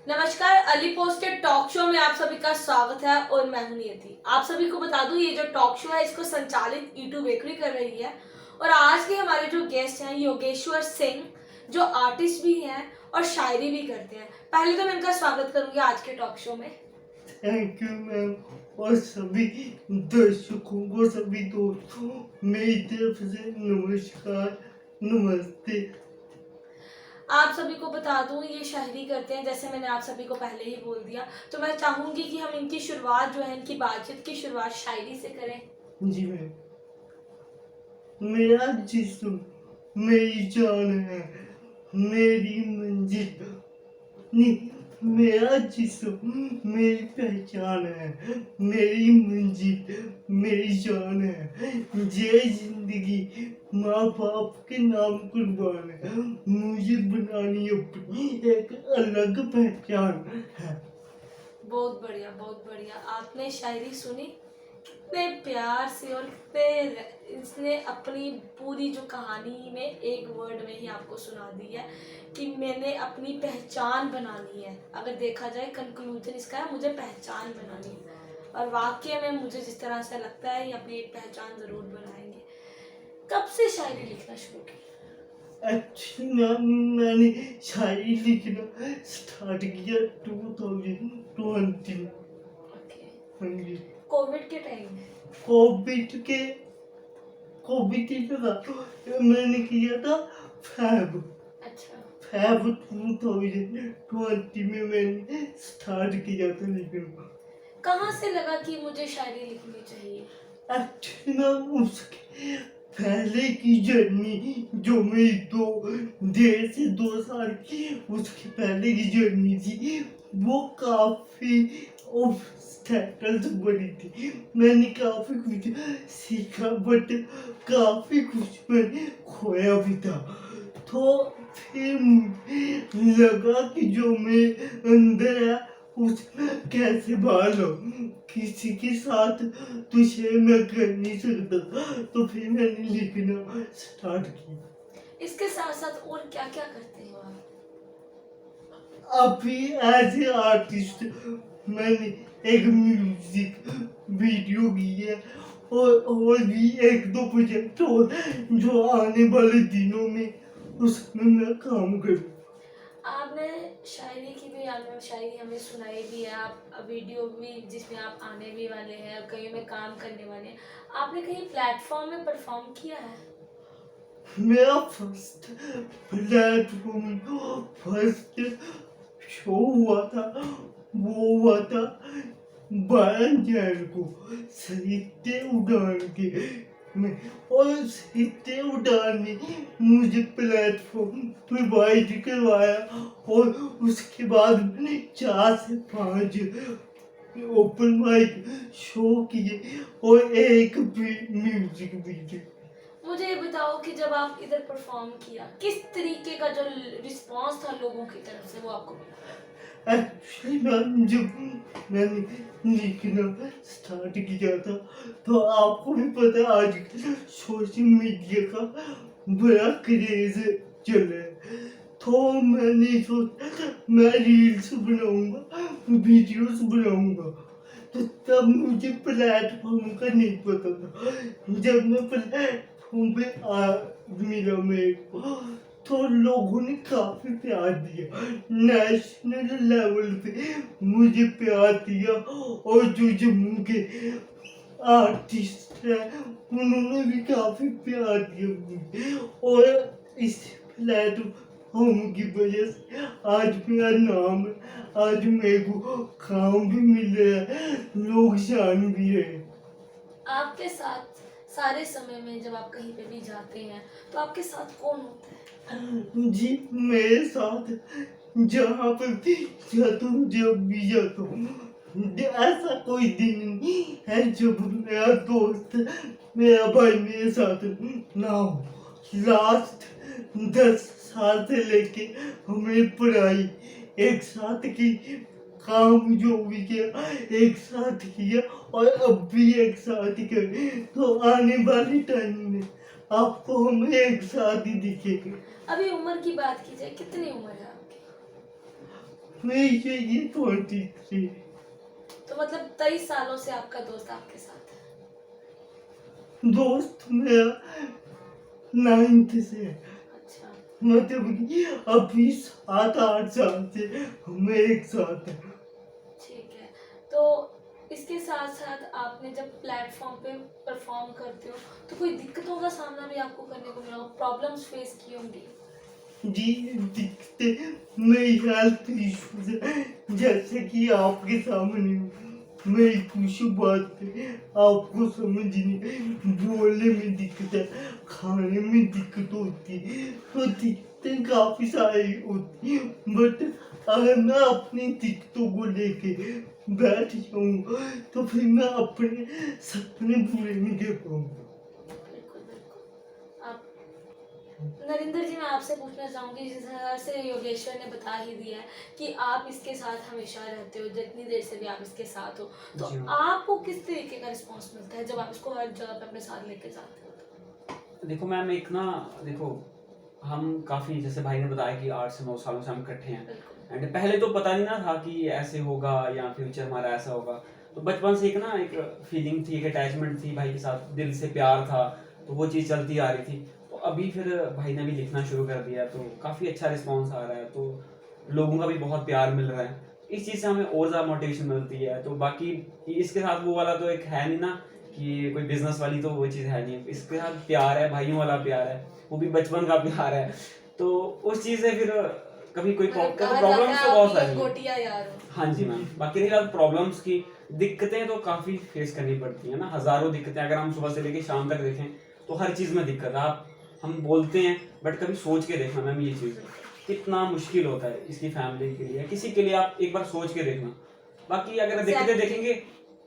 नमस्कार, Ali posted talk show में आप सभी का स्वागत है और मैं हूं नियति। आप सभी को बता दूं, ये जो टॉक शो है इसको संचालित ईटू बेकरी कर रही है और आज के हमारे जो गेस्ट हैं योगेश्वर सिंह, जो आर्टिस्ट भी हैं और शायरी भी करते हैं। पहले तो मैं इनका स्वागत करूंगी आज के टॉक शो में। Thank you ma'am. और सभी दर्शकों को, सभी दोस्तों, मेरी तरफ से नमस्कार, नमस्ते। आप सभी को बता दूं, ये शायरी करते हैं, जैसे मैंने आप सभी को पहले ही बोल दिया। तो मैं चाहूंगी कि हम इनकी शुरुआत जो है, इनकी बातचीत की शुरुआत शायरी से करें। जी मैम। मेरा जिस्म मेरी जान है, मेरी मंजिल नहीं, मेरा जिस्म मेरी पहचान है, मेरी मंजिल मेरी जान है। ये जिंदगी माँ बाप के नाम कुर्बान है, मुझे बनानी अपनी एक अलग पहचान है। बहुत बढ़िया, बहुत बढ़िया। आपने शायरी सुनी कितने प्यार से और कितने इसने अपनी पूरी जो कहानी में एक वर्ड में ही आपको सुना दी है कि मैंने अपनी पहचान बनानी है। अगर देखा जाए कंक्लूजन इसका है, मुझे पहचान बनानी है। और वाकई में मुझे जिस तरह से लगता है ये अपनी एक पहचान ज़रूर बनाएंगे। कब से शायरी लिखना शुरू की? एक्चुअली मैम, मैंने शायरी लिखना स्टार्ट किया 2020 में। ओके। हाँ जी। कोविड के टाइम में? कोविड के था, मैंने किया था फैब अच्छा। फैब 2020 में मैंने स्टार्ट किया था लिखना। कहाँ से लगा कि मुझे शायरी लिखनी चाहिए? एक्चुअली मैम, उसके पहले की जर्नी जो मेरी 2 साल की, उसके पहले की जर्नी थी, वो काफी ऑब्स्टैकल्स बनी थी। मैंने काफी कुछ सीखा, बट काफी कुछ मैंने खोया भी था। तो फिर मुझे लगा कि जो मेरे अंदर है उसमें कैसे बाहर लो, किसी के साथ तुझे मैं कर नहीं सकता। तो फिर मैंने लिखना स्टार्ट किया। इसके साथ साथ और क्या क्या करते हो आप? अभी एज ए आर्टिस्ट मैंने एक म्यूजिक वीडियो की है और भी एक दो प्रोजेक्ट और जो आने वाले दिनों में उसमें मैं काम करूँ। आपने शायरी की भी आपने शायरी हमें सुनाई भी है, आप वीडियो भी जिसमें आप आने भी वाले हैं, कहीं में काम करने वाले हैं। आपने कहीं प्लेटफॉर्म में परफॉर्म किया है? मेरा फर्स्ट प्लेटफॉर्म फर्स्ट शो हुआ था, वो हुआ था 12 जनवरी को साहित्य उड़ान के में। और साहित्य उड़ान ने मुझे प्लेटफॉर्म प्रोवाइड करवाया और उसके बाद मैंने 4 से 5 ओपन माइक शो किए और एक भी म्यूजिक वीडियो। मुझे ये बताओ कि जब आप इधर परफॉर्म किया, किस तरीके का जो रिस्पांस था लोगों की तरफ से वो आपको मिला? एक्चुअली मैम, जब मैंने लिखना स्टार्ट किया था तो आपको भी पता है आजकल सोशल मीडिया का बड़ा क्रेज चल रहा है। तो मैंने सोचा मैं रील्स बनाऊंगा, वीडियोस बनाऊंगा। तो तब मुझे प्लेटफॉर्म का नहीं पता था। जब मैं प्लेटफॉर्म पे मिला मेरे को, तो लोगों ने काफी प्यार दिया, नेशनल लेवल पे मुझे प्यार दिया। और जो जम्मू के आर्टिस्ट है उन्होंने भी काफी प्यार दिया मुझे। और इस प्लेटफॉर्म की वजह से आज मेरा नाम है, आज मेरे को काम भी मिल रहा है, लोग जान भी रहे हैं। आपके साथ सारे समय में जब आप कहीं पे भी जाते हैं तो आपके साथ कौन होता है? जी, मेरे साथ जहाँ पर भी जाता हूँ, जब भी जाता हूँ, ऐसा कोई दिन नहीं है जब मेरा दोस्त, मेरा भाई मेरे साथ ना हो। लास्ट 10 साल से लेके हमने पढ़ाई एक साथ की, काम जो भी किया एक साथ किया और अब भी एक साथ ही करें। तो आने वाले टाइम में आपको हम एक साथ ही दिखेंगे। अभी उम्र की बात की जाए, कितनी उम्र है आपकी? मैं ये 23। तो मतलब 23 सालों से आपका दोस्त आपके साथ है। दोस्त मेरा 9th से है। अच्छा, मतलब कि अभी 7-8 साल से हम एक साथ हैं। ठीक है। तो इसके साथ साथ आपने जब प्लेटफॉर्म पे परफॉर्म करते हो तो कोई दिक्कतों का सामना भी आपको करने को मिला हो, प्रॉब्लम्स फेस की होंगी। जी, दिखते मेरी हेल्थ इश्यूज जैसे कि आपके सामने मेरी कुछ बात पे आपको समझने बोलने में दिक्कत है, खाने में दिक्कत होती है, तो दिक्कतें काफी सारी होती है। बट अगर मैं अपनी दिक्कतों को लेके बैठ जाऊँ तो फिर मैं अपने सपने पूरे नहीं कर पाऊंगा। बिल्कुल बिल्कुल। आप नरेंद्र जी, मैं आपसे पूछना चाहूँगी, जिस तरह से योगेश्वर ने बता ही दिया है कि आप इसके साथ हमेशा रहते हो, जितनी देर से भी आप इसके साथ हो, तो जी हाँ। आपको किस तरीके का रिस्पॉन्स मिलता है जब आप इसको हर जगह पे अपने साथ लेके जाते हो? देखो मैम, एक ना, देखो हम काफ़ी, जैसे भाई ने बताया कि 8 से 9 सालों से हम इकट्ठे हैं। बिल्कुल एंड पहले तो पता नहीं ना था कि ऐसे होगा या फ्यूचर हमारा ऐसा होगा। तो बचपन से एक फीलिंग थी, एक अटैचमेंट थी भाई के साथ, दिल से प्यार था, तो वो चीज़ चलती आ रही थी। तो अभी फिर भाई ने भी लिखना शुरू कर दिया, तो काफ़ी अच्छा रिस्पॉन्स आ रहा है, तो लोगों का भी बहुत प्यार मिल रहा है। इस चीज़ से हमें और ज़्यादा मोटिवेशन मिलती है। तो बाकी इसके साथ वो वाला तो एक है नहीं ना, कि कोई बिजनेस वाली तो वो चीज़ है नहीं। इसके साथ प्यार है, भाइयों वाला प्यार है, वो भी बचपन का प्यार है। तो उस चीज़ से फिर कभी कोई मतलब कहा जाता प्रॉब्लम्स है तो आप बहुत सारी हैं। लंगोटिया यार हो। हाँ जी मैम, बाकी रही बात प्रॉब्लम्स की, दिक्कतें तो काफ़ी फेस करनी पड़ती है ना, हज़ारों दिक्कतें। अगर हम सुबह से लेकर शाम तक देखें तो हर चीज़ में दिक्कत है। आप हम बोलते हैं, बट कभी सोच के देखना मैम, ये चीज़ कितना मुश्किल होता है इसकी फैमिली के लिए, किसी के लिए। आप एक बार सोच के देखना। बाकी अगर दिक्कतें Exactly. देखेंगे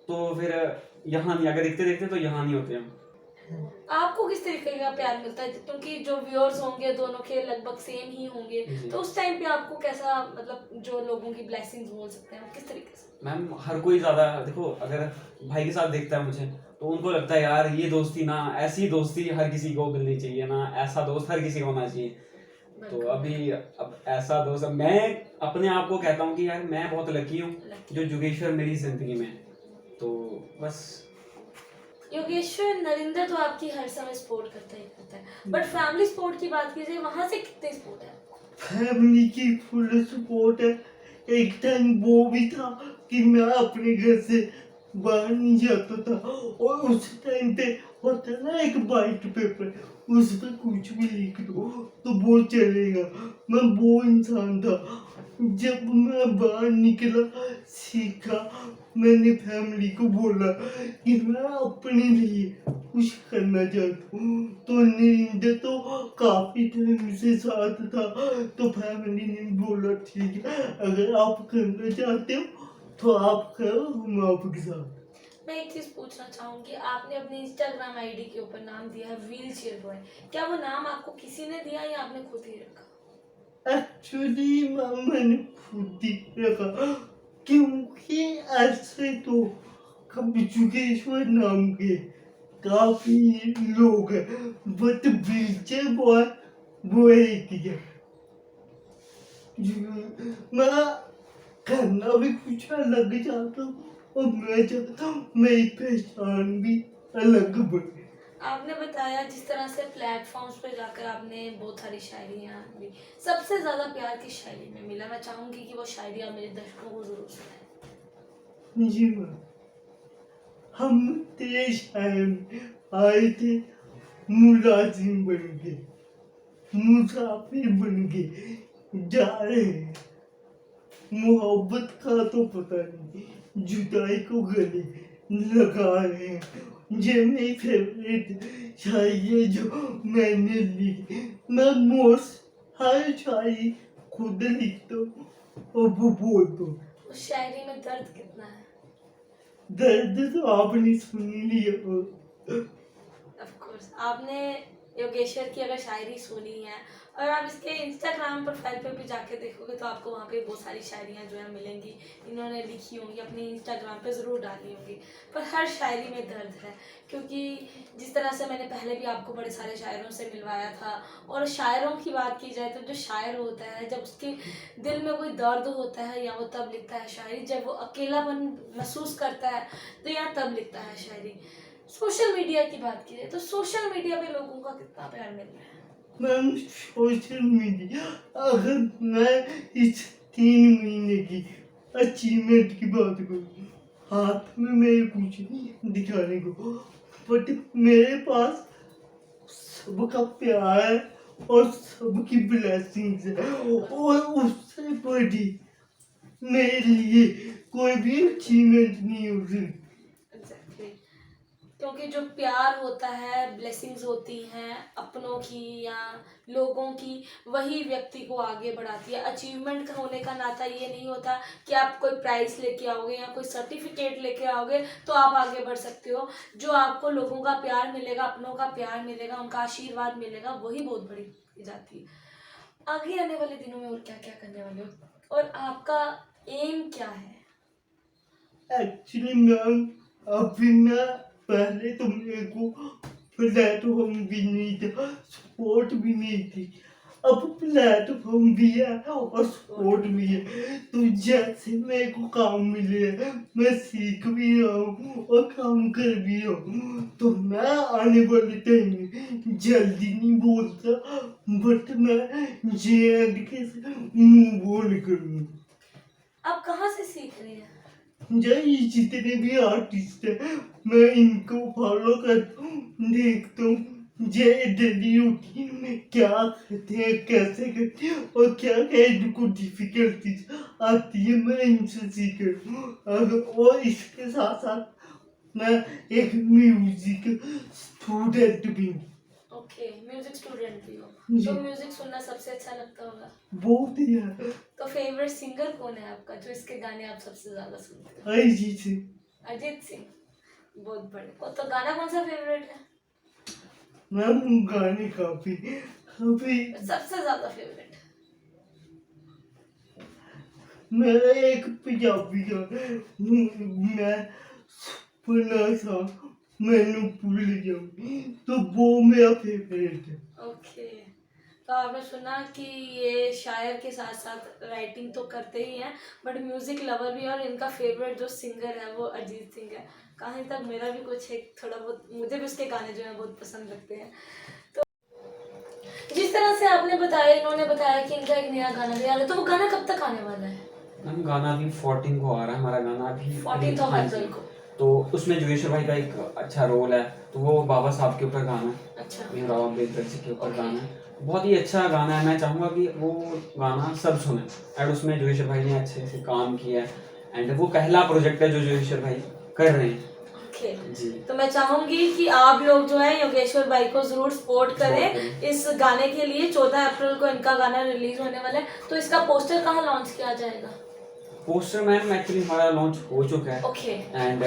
तो फिर यहाँ नहीं, अगर दिक्कतें देखते हैं तो यहाँ नहीं होते हम। आपको किस तरीके का प्यार मिलता है, क्योंकि जो व्यूअर्स होंगे दोनों के लगभग सेम ही होंगे, जी। तो उस टाइम पे आपको कैसा, मतलब जो लोगों की ब्लेसिंग्स बोल सकते हैं, किस तरीके से? मैम हर कोई ज़्यादा, देखो अगर भाई के साथ देखता है मुझे, तो उनको लगता है यार ये दोस्ती ना, ऐसी दोस्ती हर किसी को मिलनी चाहिए ना, ऐसा दोस्त हर किसी को होना चाहिए। तो बिल्कुल। अब ऐसा दोस्त, अब मैं अपने आप को कहता हूँ कि यार मैं बहुत लकी हूँ Lucky। जो योगेश्वर मेरी ज़िंदगी में है। तो बस। योगेश्वर, नरिंदर तो आपकी हर समय सपोर्ट करता ही करता है, बट फैमिली सपोर्ट की बात कीजिए, वहां से कितने सपोर्ट है? फैमिली की फुल सपोर्ट है। एक टाइम वो भी था कि मैं अपने घर से बाहर नहीं जाता था, और उस टाइम पे होता है ना एक वाइट पेपर, उस पर कुछ भी लिख दो तो वो चलेगा। मैं वो इंसान था। जब मैं बाहर निकला, सीखा, मैंने फैमिली को बोला कि मैं अपने लिए कुछ करना चाहता हूँ, तो नरिंदर तो काफी टाइम से साथ था, तो फैमिली ने बोला ठीक है, अगर आप करना चाहते हो तो आप करो, हम आपके साथ। मैं एक चीज पूछना चाहूंगी, आपने अपनी इंस्टाग्राम आईडी के ऊपर नाम दिया है व्हील चेयर बॉय, क्या वो नाम आपको किसी ने दिया या आपने खुद ही रखा? एक्चुअली मैंने खुद ही रखा, क्योंकि ऐसे तो योगेश्वर नाम के काफी लोग हैं, बट व्हीलचेयर बॉय वो एक ही है। मैं करना भी कुछ अलग चाहता हूँ, और मैं चाहता हूँ मेरी पहचान भी अलग बने। आपने बताया जिस तरह से प्लेटफॉर्म्स पे जाकर आपने बहुत सारी शायरियाँ ली, सबसे ज्यादा प्यार किस शायरी में मिला? मैं चाहूंगी कि वो शायरी आप मेरे दर्शकों को जरूर सुनाएं। जी मैम, हम तेरे शहर में आए थे मुलाजिम बन के, मुसाफिर बन के जा रहे हैं। मोहब्बत का तो पता नहीं, जुदाई को गले लगा रहे हैं। ये मेरी फेवरेट शायरी है जो मैंने लिखी। मैं मोस्ट हर शायरी खुद लिखता हूँ और वो बोलता हूँ। उस शायरी में दर्द कितना है? दर्द तो आपने सुन लिया। ऑफ कोर्स आपने योगेश्वर की अगर शायरी सुनी है और आप इसके इंस्टाग्राम प्रोफाइल पे भी जाके देखोगे तो आपको वहाँ पे बहुत सारी शायरियाँ जो है मिलेंगी, इन्होंने लिखी होंगी, अपने इंस्टाग्राम पे ज़रूर डाली होंगी। पर हर शायरी में दर्द है, क्योंकि जिस तरह से मैंने पहले भी आपको बड़े सारे शायरों से मिलवाया था, और शायरों की बात की जाए तो जो शायर होता है जब उसके दिल में कोई दर्द होता है या वो तब लिखता है शायरी, जब वो अकेलापन महसूस करता है तो या तब लिखता है शायरी। सोशल मीडिया की बात की जाए तो सोशल मीडिया पे लोगों का कितना प्यार मिल रहा है। मैम सोशल मीडिया, अगर मैं इस 3 महीने की अचीवमेंट की बात करूँ, हाथ में मेरे कुछ दिखाने को, बट मेरे पास सबका प्यार है और सबकी ब्लेसिंग्स है, और उससे बड़ी मेरे लिए कोई भी अचीवमेंट नहीं हो सकती। Exactly. क्योंकि जो प्यार होता है, ब्लेसिंग्स होती हैं अपनों की या लोगों की, वही व्यक्ति को आगे बढ़ाती है। अचीवमेंट का होने का नाता ये नहीं होता कि आप कोई प्राइज़ लेके आओगे या कोई सर्टिफिकेट लेके आओगे तो आप आगे बढ़ सकते हो। जो आपको लोगों का प्यार मिलेगा, अपनों का प्यार मिलेगा, उनका आशीर्वाद मिलेगा, वही बहुत बड़ी जाती है। आगे आने वाले दिनों में और क्या क्या करने वाले हो और आपका एम क्या है? एक्चुअली मैम, अभी मैं पहले तो मेरे को प्लेटफॉर्म भी नहीं था, सपोर्ट भी नहीं थी। अब प्लेटफॉर्म भी है और सपोर्ट भी है, तो जैसे मेरे को काम मिले मैं सीख भी रहा हूँ और काम कर भी रहा हूँ। तो मैं आने वाले टाइम में जल्दी नहीं बोलता, बट मैं जे के मुंह बोल करूँगा। आप कहाँ से सीख रहे हैं? ये जितने भी आर्टिस्ट हैं, मैं इनको फॉलो करता हूँ, देखता हूँ ये डेली रूटीन में क्या करते हैं, कैसे करते हैं और क्या क्या इनको डिफिकल्टीज आती है, मैं इनसे सीख रहा हूँ। और इसके साथ साथ मैं एक म्यूजिक स्टूडेंट भी हूँ। ओके, म्यूजिक स्टूडेंट भी हो जी। तो म्यूजिक सुनना सबसे अच्छा लगता होगा। बहुत ही है। तो फेवरेट सिंगर कौन है आपका, जो इसके गाने आप सबसे ज्यादा सुनते हो? अरिजीत सिंह। अरिजीत सिंह, बहुत बड़े। और तो गाना कौन सा फेवरेट है? मैम गाने काफी काफी सबसे ज्यादा फेवरेट? मेरा एक पंजाबी का मैं सुपना सा मैनू भूल जाऊं, तो वो मेरा फेवरेट है। ओके, तो आपने सुना कि ये शायर के साथ साथ राइटिंग तो करते ही हैं, बट म्यूजिक लवर भी है, और इनका फेवरेट जो सिंगर है वो अरिजीत सिंह है। कहीं तक मेरा भी कुछ एक थोड़ा बहुत, मुझे भी उसके गाने जो है बहुत पसंद लगते हैं। तो जिस तरह से आपने बताया, इन्होंने बताया कि इनका एक नया गाना भी आ रहा है, तो वो गाना कब तक आने वाला है? मैम गाना अभी 14 को आ रहा है हमारा गाना अभी 14 हाँ जी। अप्रैल को। तो उसमें जोगेश्वर भाई का एक अच्छा रोल है, तो वो बाबा साहब के ऊपर गाना है, अच्छा, भीमराव अम्बेडकर जी के ऊपर Okay. गाना है। बहुत ही अच्छा गाना है, मैं चाहूँगा कि वो गाना सब सुने। एंड उसमें जोगेश्वर भाई ने अच्छे से काम किया है, एंड वो पहला प्रोजेक्ट है जो जोगेश्वर भाई कर रहे हैं ओके। जी। तो मैं चाहूंगी कि आप लोग जो है योगेश्वर भाई को जरूर सपोर्ट करें इस गाने के लिए। 14 अप्रैल को इनका गाना रिलीज होने वाला है, तो इसका पोस्टर कहाँ लॉन्च किया जाएगा? पोस्टर मैम एक्चुअली हमारा लॉन्च हो चुका है, ओके, एंड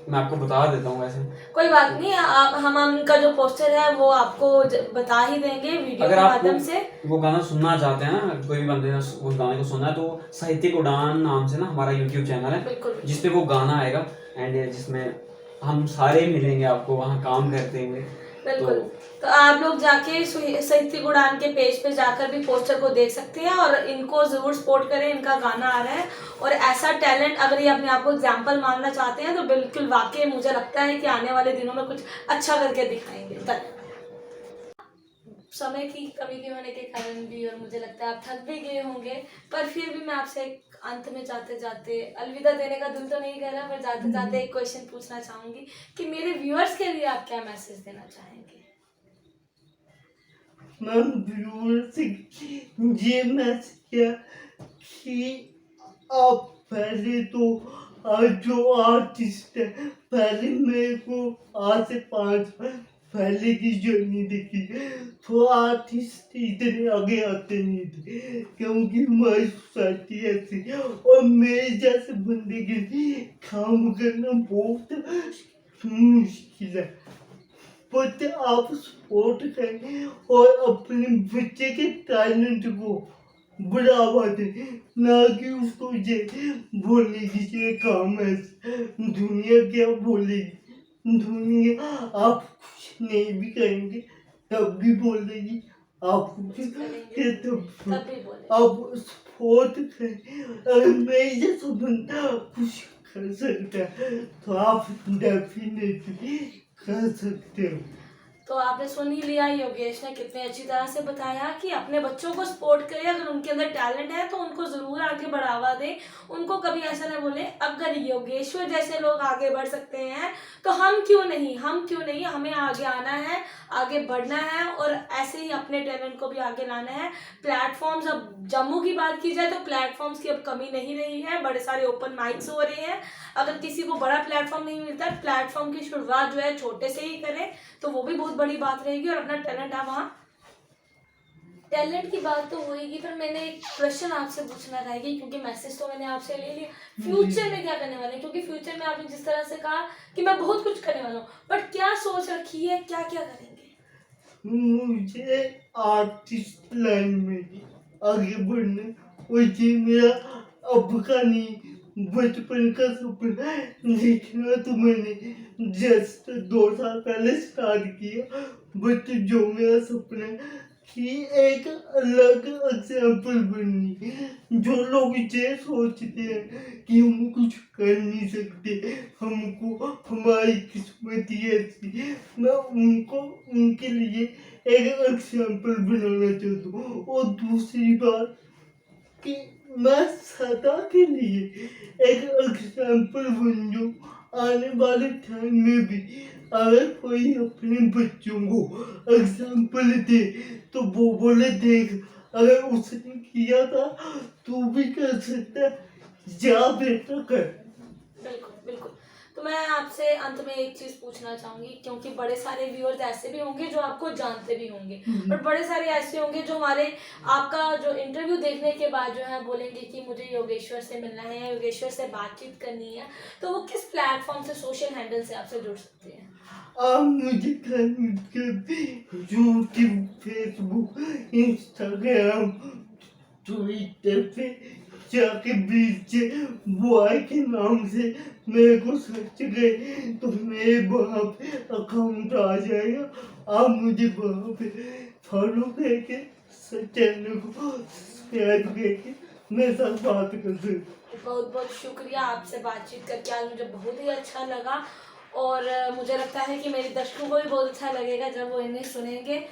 मैं आपको बता देता हूँ वैसे। कोई बात नहीं, आप हम उनका जो पोस्टर है वो आपको बता ही देंगे वीडियो अगर के आप माध्यम से। वो गाना सुनना चाहते हैं ना, कोई भी बंदे ने उस गाने को सुनना है, तो साहित्यिक उड़ान नाम से ना हमारा यूट्यूब चैनल है, बिल्कुल जिसपे वो गाना आएगा, एंड जिसमें हम सारे मिलेंगे आपको वहाँ काम करते हुए। बिल्कुल। तो आप लोग जाके साहित्यिक उड़ान के पेज पे जाकर भी पोस्टर को देख सकते हैं, और इनको जरूर सपोर्ट करें। इनका गाना आ रहा है, और ऐसा टैलेंट अगर ये अपने आप को एग्जाम्पल मानना चाहते हैं तो बिल्कुल वाकई मुझे लगता है कि आने वाले दिनों में कुछ अच्छा करके दिखाएंगे। समय की कमी के होने के कारण भी, और मुझे लगता है आप थक भी गए होंगे, पर फिर भी मैं आपसे अंत में जाते जाते, अलविदा देने का दिल तो नहीं कर रहा, पर जाते जाते एक क्वेश्चन पूछना चाहूंगी कि मेरे व्यूअर्स के लिए आप क्या मैसेज देना चाहेंगे? मैम व्यूअर्स ये मैसेज है कि आप पहले तो जो आर्टिस्ट है, पहले मेरे को आज से 5 साल पहले की जर्नी देखी, तो आर्टिस्ट इतने आगे आते नहीं थे, क्योंकि हमारी सोसाइटी ऐसी है, और मेरे जैसे बंदे के लिए काम करना बहुत मुश्किल है। बट आप सपोर्ट करें और अपने बच्चे के टैलेंट को बढ़ावा दें, ना कि उसको ये बोलने की ये काम है। दुनिया क्या बोलेगी, दुनिया आप कुछ नहीं भी करेंगे तब भी बोलेगी, आप कुछ करेंगे तब तब भी बोले। आप सपोर्ट करें। अगर मैं जैसा बंदा कुछ कर सकता है तो आप डेफिनेटली कर सकते हो। तो आपने सुन ही लिया योगेश ने कितने अच्छी तरह से बताया कि अपने बच्चों को सपोर्ट करें, अगर उनके अंदर टैलेंट है तो उनको ज़रूर आगे बढ़ावा दें, उनको कभी ऐसा ना बोले। अगर योगेश्वर जैसे लोग आगे बढ़ सकते हैं तो हम क्यों नहीं, हमें आगे आना है, आगे बढ़ना है और ऐसे ही अपने टैलेंट को भी आगे लाना है। प्लेटफॉर्म्स, अब जम्मू की बात की जाए तो प्लेटफॉर्म्स की अब कमी नहीं रही है, बड़े सारे ओपन माइक्स हो रहे हैं। अगर किसी को बड़ा प्लेटफॉर्म नहीं मिलता है, प्लेटफॉर्म की शुरुआत जो है छोटे से ही करें तो वो भी बहुत बड़ी बात रहेगी और अपना टैलेंट आप वहाँ, टैलेंट की बात तो होगी। पर मैंने एक क्वेश्चन आपसे पूछना रहेगी क्योंकि मैसेज तो मैंने आपसे ले लिया, फ्यूचर में क्या करने वाले हैं? क्योंकि फ्यूचर में आपने जिस तरह से कहा कि मैं बहुत कुछ करने वाला हूँ, बट क्या सोच रखी है, क्या क्या करेंगे? मुझे आर्टिस्ट लाइन में आगे बढ़ना, और ये मेरा अब का नहीं बचपन का सपना है। लिखना तो मैंने जस्ट 2 साल पहले स्टार्ट किया, बट जो मेरा सपना है कि एक अलग एग्जाम्पल बननी। जो लोग ये सोचते हैं कि हम कुछ कर नहीं सकते, हमको हमारी किस्मत ही ऐसी, मैं उनको उनके लिए एक एग्जाम्पल बनाना चाहता हूँ। और दूसरी बात कि मैं सदा के लिए एक एग्जाम्पल बन जाऊँ, आने वाले टाइम में भी अगर कोई अपने बच्चों को एग्जाम्पल दे तो वो बोले देख, अगर उसने किया था तू भी कर सकता है, जा बेटा कर। बिल्कुल बिल्कुल। तो मैं आपसे अंत में एक चीज़ पूछना चाहूँगी, क्योंकि बड़े सारे व्यूअर्स ऐसे भी होंगे जो आपको जानते भी होंगे और बड़े सारे ऐसे होंगे जो हमारे आपका जो इंटरव्यू देखने के बाद जो है बोलेंगे कि मुझे योगेश्वर से मिलना है, योगेश्वर से बातचीत करनी है, तो वो किस प्लेटफॉर्म से, सोशल हैंडल से आपसे जुड़ सकते हैं? आप मुझे यूट्यूब, फेसबुक, इंस्टाग्राम, ट्विटर पे जाके बीच बॉय के नाम से मेरे को सर्च करें तो मेरे वहाँ पे अकाउंट आ जाएगा। आप मुझे वहाँ पे फॉलो करके चैनल को सब्सक्राइब करके मेरे साथ बात कर सकते। बहुत बहुत शुक्रिया, आपसे बातचीत करके आज मुझे बहुत ही अच्छा लगा और मुझे लगता है कि मेरे दर्शकों को भी बहुत अच्छा लगेगा जब वो इन्हें सुनेंगे।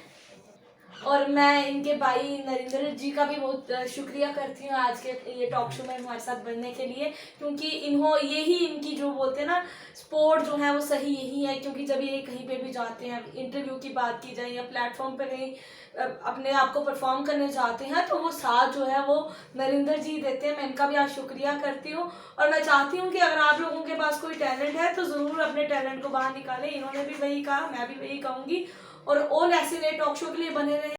और मैं इनके भाई नरेंद्र जी का भी बहुत शुक्रिया करती हूँ आज के ये टॉक शो में हमारे साथ बनने के लिए, क्योंकि यही इनकी जो बोलते हैं ना स्पोर्ट जो है वो सही यही है। क्योंकि जब ये कहीं पे भी जाते हैं, इंटरव्यू की बात की जाए या प्लेटफॉर्म पे कहीं अपने आप को परफॉर्म करने जाते हैं, तो वो साथ जो है वो नरेंद्र जी देते हैं। मैं इनका भी आज शुक्रिया करती हूँ और मैं चाहती हूँ कि अगर आप लोगों के पास कोई टैलेंट है तो ज़रूर अपने टैलेंट को बाहर निकालें। इन्होंने भी वही कहा, मैं भी वही कहूँगी। और ऐसे नए टॉक शो के लिए बने रहे।